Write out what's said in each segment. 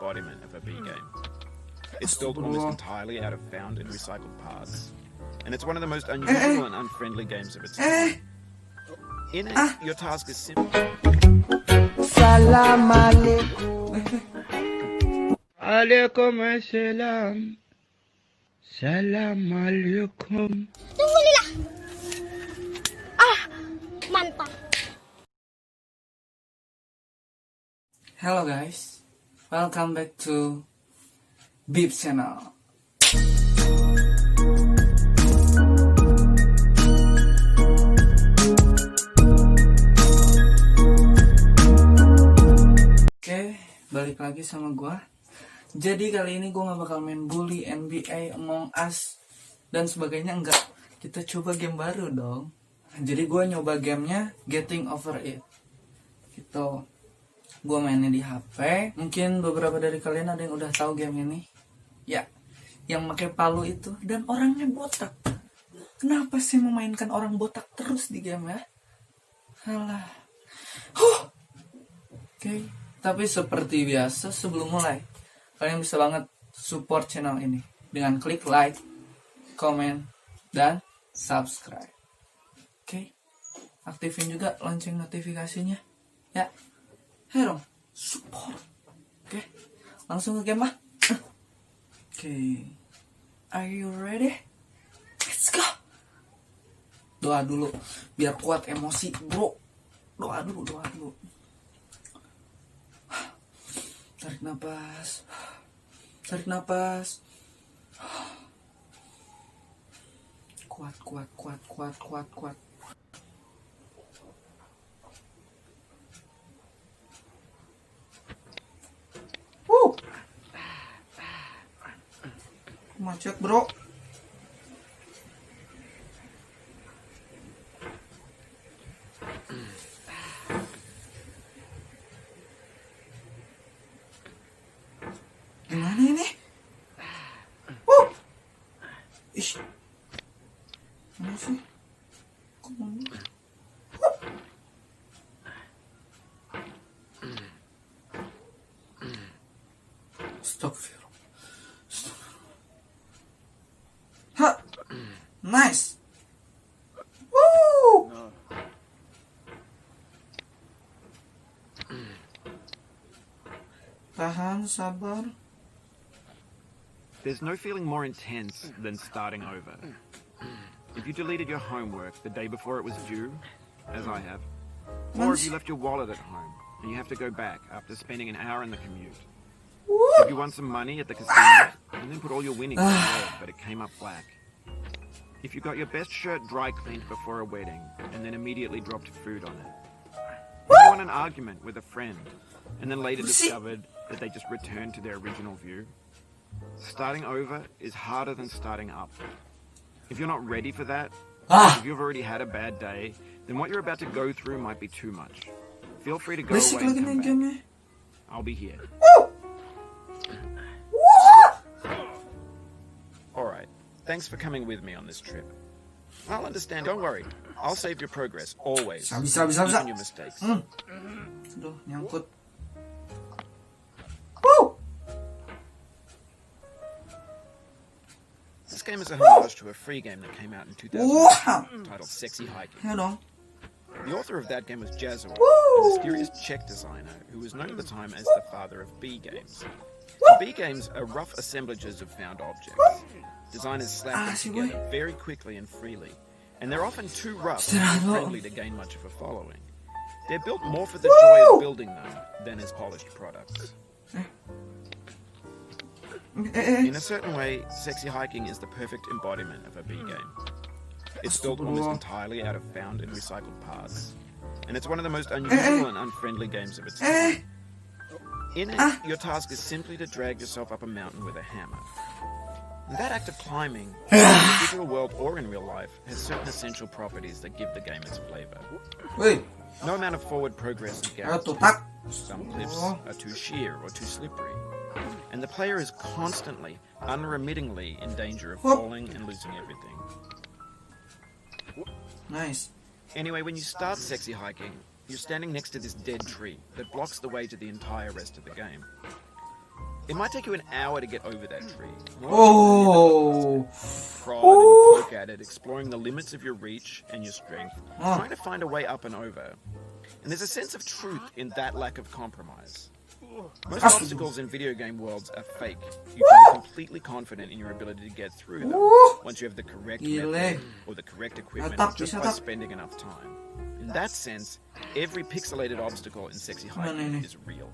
embodiment of a B game. It's built almost entirely out of found and recycled parts, and it's one of the most unusual and unfriendly games of its time. In it, your task is simple. Salam alaikum. Waalaikumsalam. Salam alaikum. Tunggulah. Mantap. Hello guys, welcome back to Bibzz channel. Oke, balik lagi sama gua. Jadi kali ini gua gak bakal main bully, NBA, Among Us dan sebagainya, enggak. Kita coba game baru dong. Jadi gua nyoba gamenya Getting Over It. Gitu. Gua mainnya di HP. Mungkin beberapa dari kalian ada yang udah tahu game ini. Ya, yang pakai palu itu dan orangnya botak. Kenapa sih memainkan orang botak terus di game ya? Alah. Oke. Tapi seperti biasa sebelum mulai, kalian bisa banget support channel ini dengan klik like, comment, dan subscribe. Oke, aktifin juga lonceng notifikasinya. Ya, ayo dong, support. Oke, langsung ke game lah. Oke, are you ready? Let's go. Doa dulu, biar kuat emosi, bro. Doa dulu. Tarik nafas. Kuat. Macet, bro. Gimana ini? Ih. Mana sih? Kok mau? Astagfirullah. Ha! Nice. Woo! Tahan, sabar. There's no feeling more intense than starting over. If you deleted your homework the day before it was due, as I have, or if you left your wallet at home and you have to go back after spending an hour in the commute. If you won some money at the casino and then put all your winnings in red but it came up black. If you got your best shirt dry cleaned before a wedding and then immediately dropped food on it. If you won an argument with a friend and then later discovered that they just returned to their original view. Starting over is harder than starting up. If you're not ready for that, if you've already had a bad day, then what you're about to go through might be too much. Feel free to go away and come back. I'll be here. Alright, thanks for coming with me on this trip. I'll understand, don't worry. I'll save your progress, always. Even your mistakes. Aduh, nyangkut. This game is a homage to a free game that came out in 2000 titled Sexy Hiking. Ya dong. The author of that game was Jazzor, a mysterious Czech designer who was known at the time as the father of B games. B games are rough assemblages of found objects. Designers slap them together very quickly and freely, and they're often too rough and friendly to gain much of a following. They're built more for the joy of building them than as polished products. In a certain way, Sexy Hiking is the perfect embodiment of a B game. It's built almost entirely out of found and recycled parts, and it's one of the most unusual and unfriendly games of its time. In it, your task is simply to drag yourself up a mountain with a hammer. That act of climbing, in the digital world or in real life, has certain essential properties that give the game its flavor. No amount of forward progress is guaranteed. Some cliffs are too sheer or too slippery, and the player is constantly, unremittingly in danger of falling and losing everything. Nice. Anyway, when you start Sexy Hiking, you're standing next to this dead tree that blocks the way to the entire rest of the game. It might take you an hour to get over that tree. Oh. Prod and poke at it, exploring the limits of your reach and your strength, trying to find a way up and over. And there's a sense of truth in that lack of compromise. Most obstacles in video game worlds are fake. You can be completely confident in your ability to get through them once you have the correct method or the correct equipment or just by spending enough time. In that sense, every pixelated obstacle in Sexy Hiking is real.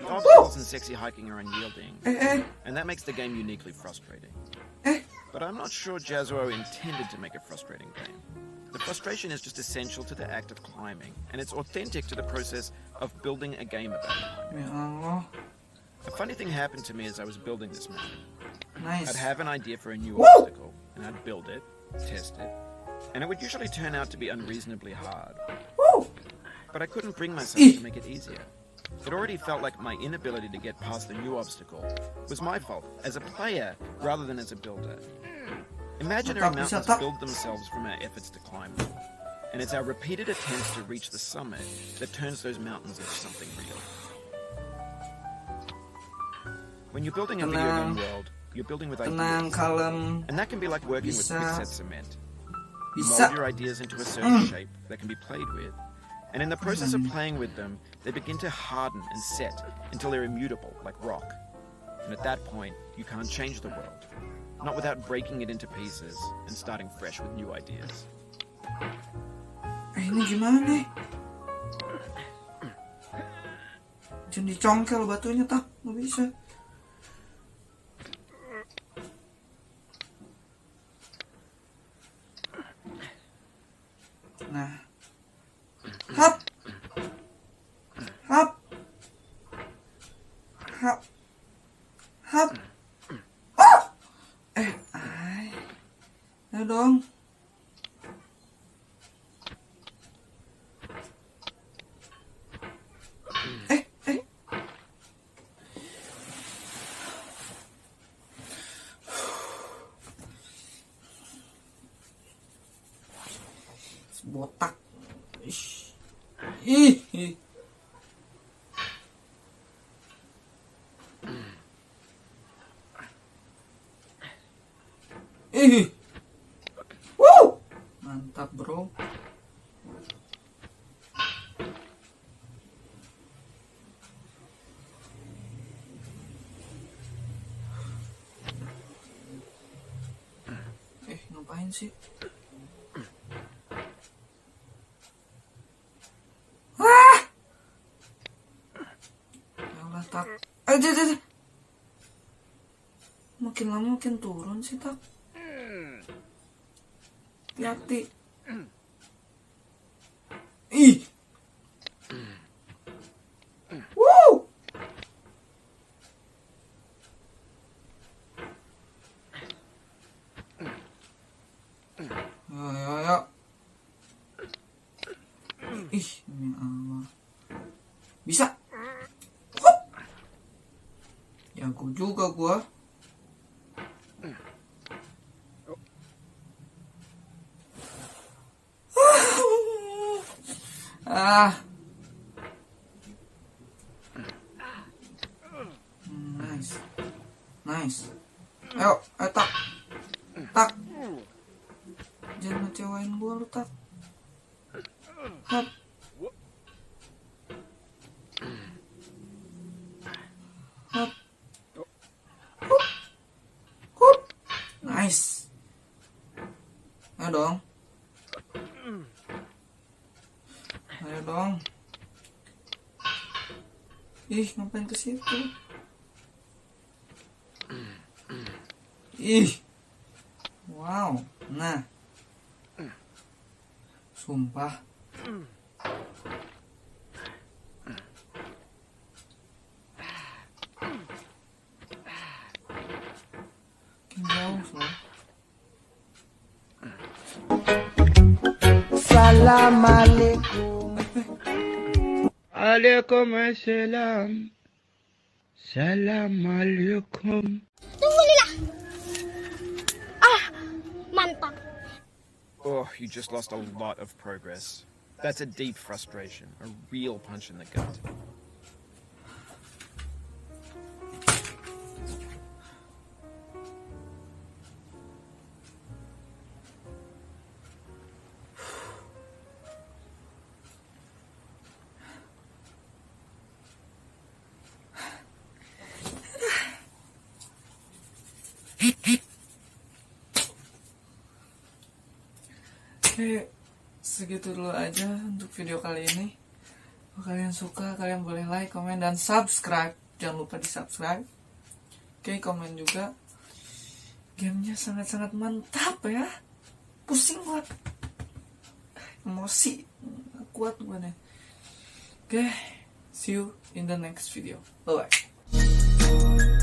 The obstacles in Sexy Hiking are unyielding, and that makes the game uniquely frustrating. But I'm not sure Jazzuo intended to make a frustrating game. The frustration is just essential to the act of climbing, and it's authentic to the process of building a game about climbing. A funny thing happened to me as I was building this map. I'd have an idea for a new obstacle, and I'd build it, test it, and it would usually turn out to be unreasonably hard. But I couldn't bring myself to make it easier. It already felt like my inability to get past the new obstacle was my fault as a player rather than as a builder. Imaginary mountains build themselves from our efforts to climb them, and it's our repeated attempts to reach the summit that turns those mountains into something real. When you're building a video game world, you're building with ideas, and that can be like working with quickset cement. You mold your ideas into a certain shape that can be played with, and in the process of playing with them, they begin to harden and set until they're immutable, like rock. And at that point, you can't change the world. Not without breaking it into pieces and starting fresh with new ideas. Ini gimana? Jangan dicongkel batunya, tak? Nggak bisa. Nah. Hap. Hap. Hap. Hap. Ayo dong. Botak. Ih. Mantap, bro. Ngapain sih? Ya Allah, tak. Aja. Makin lama makin turun sih, tak. Hati-hati. Ih. Woo. Ayo. Ih, demi Allah. Bisa. Hup. Jago juga gua. Nice. Ayo, tak. Jangan ngecewain gua lu, tak. Hap. Hap. Hup. Nice. Ayo dong. Ih, ngapain ke situ? Ih. Wow. Nah. Sumpah. Jauh loh. Assalamualaikum. Waalaikumsalam. Assalamualaikum. Tunggu Lila. Mantap. Oh, you just lost a lot of progress. That's a deep frustration, a real punch in the gut. Oke, segitu dulu aja untuk video kali ini. Kalau kalian suka, kalian boleh like, komen, dan subscribe. Jangan lupa di subscribe. Oke, komen juga. Gamenya sangat-sangat mantap ya. Pusing banget. Emosi. Kuat gue nih. Oke, see you in the next video. Bye-bye.